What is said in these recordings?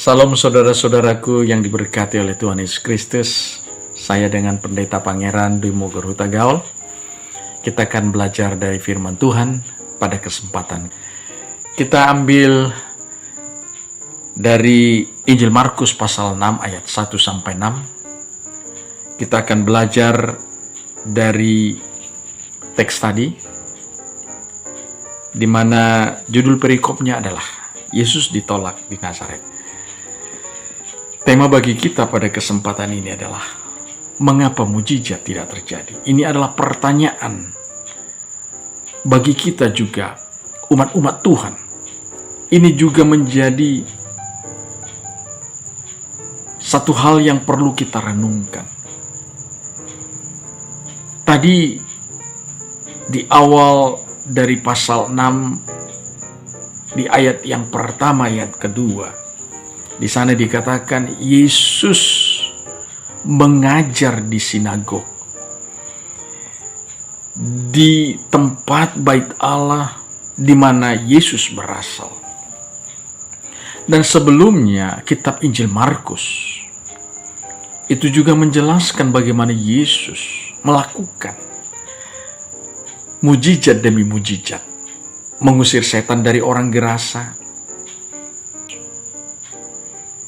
Salam saudara-saudaraku yang diberkati oleh Tuhan Yesus Kristus. Saya dengan Pendeta Pangeran Dwi Moger Huta Gaul. Kita akan belajar dari firman Tuhan pada kesempatan. Kita ambil dari Injil Markus pasal 6 ayat 1-6. Kita akan belajar dari teks tadi, di mana judul perikopnya adalah Yesus ditolak di Nazaret. Tema bagi kita pada kesempatan ini adalah mengapa mujizat tidak terjadi? Ini adalah pertanyaan bagi kita juga, umat-umat Tuhan. Ini juga menjadi satu hal yang perlu kita renungkan. Tadi di awal dari pasal 6, di ayat yang pertama, ayat kedua, di sana dikatakan Yesus mengajar di sinagog, di tempat bait Allah di mana Yesus berasal. Dan sebelumnya kitab Injil Markus itu juga menjelaskan bagaimana Yesus melakukan mujizat demi mujizat, mengusir setan dari orang gerasa,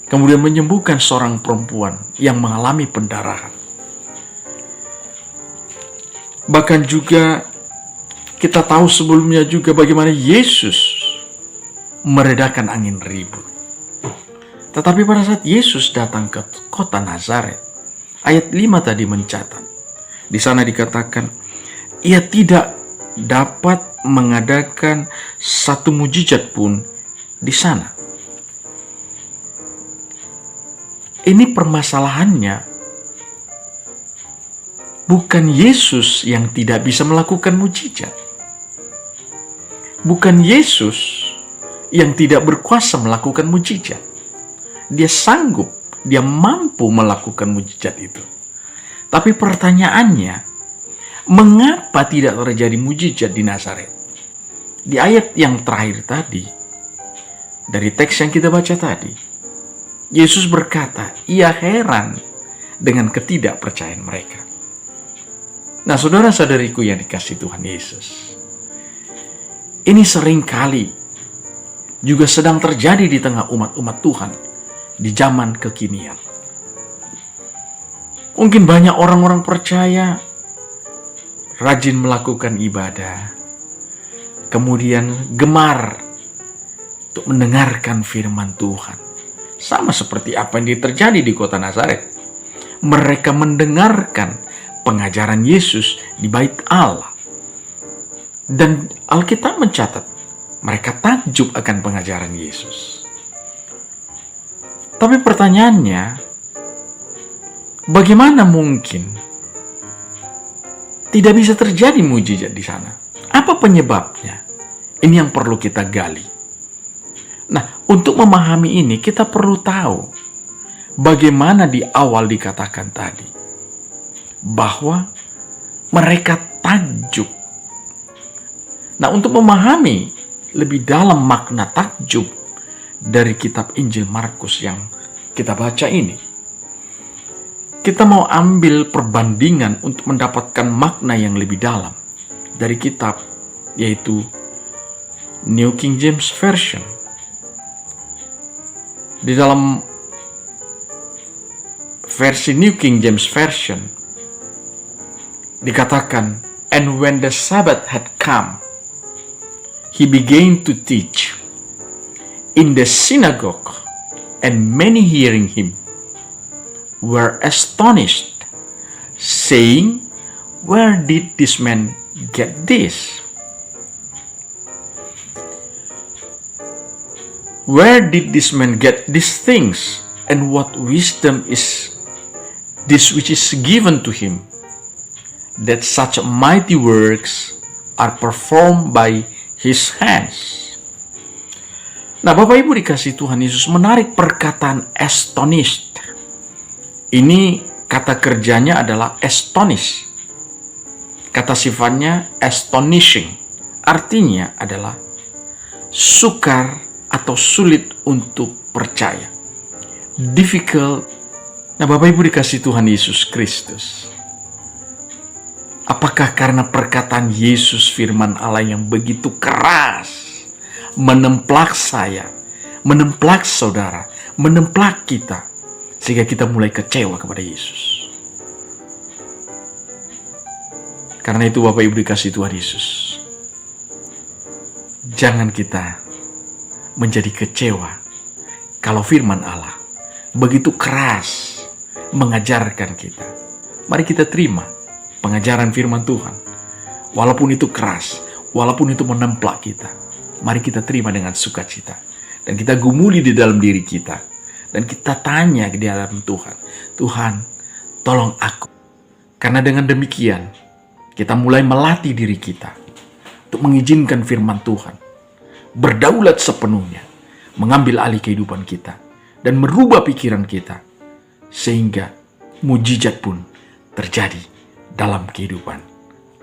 kemudian menyembuhkan seorang perempuan yang mengalami pendarahan. Bahkan juga kita tahu sebelumnya juga bagaimana Yesus meredakan angin ribut. Tetapi pada saat Yesus datang ke kota Nazaret, ayat 5 tadi mencatat, di sana dikatakan, ia tidak dapat mengadakan satu mujizat pun di sana. Ini permasalahannya, bukan Yesus yang tidak bisa melakukan mujizat. Bukan Yesus yang tidak berkuasa melakukan mujizat. Dia sanggup, dia mampu melakukan mujizat itu. Tapi pertanyaannya, mengapa tidak terjadi mujizat di Nazaret? Di ayat yang terakhir tadi, dari teks yang kita baca tadi, Yesus berkata, ia heran dengan ketidakpercayaan mereka. Nah, saudara-saudariku yang dikasihi Tuhan Yesus, ini seringkali juga sedang terjadi di tengah umat-umat Tuhan di zaman kekinian. Mungkin banyak orang-orang percaya, rajin melakukan ibadah, kemudian gemar untuk mendengarkan firman Tuhan. Sama seperti apa yang terjadi di kota Nazaret. Mereka mendengarkan pengajaran Yesus di bait Allah. Dan Alkitab mencatat, mereka takjub akan pengajaran Yesus. Tapi pertanyaannya, bagaimana mungkin tidak bisa terjadi mujizat di sana? Apa penyebabnya? Ini yang perlu kita gali. Nah, untuk memahami ini, kita perlu tahu bagaimana di awal dikatakan tadi, bahwa mereka takjub. Nah, untuk memahami lebih dalam makna takjub dari kitab Injil Markus yang kita baca ini, kita mau ambil perbandingan untuk mendapatkan makna yang lebih dalam dari kitab, yaitu New King James Version. Di dalam versi New King James Version dikatakan, and when the Sabbath had come, he began to teach in the synagogue, and many hearing him were astonished, saying, where did this man get this? Where did this man get these things? And what wisdom is this which is given to him, that such mighty works are performed by his hands? Nah, Bapak Ibu dikasih Tuhan Yesus, menarik perkataan astonished. Ini kata kerjanya adalah astonish. Kata sifatnya astonishing. Artinya adalah sukar atau sulit untuk percaya. difficult. Nah, Bapak Ibu dikasih Tuhan Yesus Kristus, apakah karena perkataan Yesus firman Allah yang begitu keras menemplak saya, menemplak saudara, menemplak kita, sehingga kita mulai kecewa kepada Yesus? Karena itu Bapak Ibu dikasih Tuhan Yesus, jangan kita menjadi kecewa kalau firman Allah begitu keras mengajarkan kita. Mari kita terima pengajaran firman Tuhan. Walaupun itu keras, walaupun itu menemplak kita, mari kita terima dengan sukacita. Dan kita gumuli di dalam diri kita. Dan kita tanya di dalam Tuhan, Tuhan, tolong aku. Karena dengan demikian, kita mulai melatih diri kita untuk mengizinkan firman Tuhan berdaulat sepenuhnya, mengambil alih kehidupan kita, dan merubah pikiran kita, sehingga mujizat pun terjadi dalam kehidupan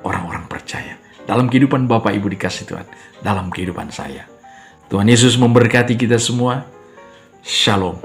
orang-orang percaya, dalam kehidupan Bapak Ibu dikasih Tuhan, dalam kehidupan saya. Tuhan Yesus memberkati kita semua. Shalom.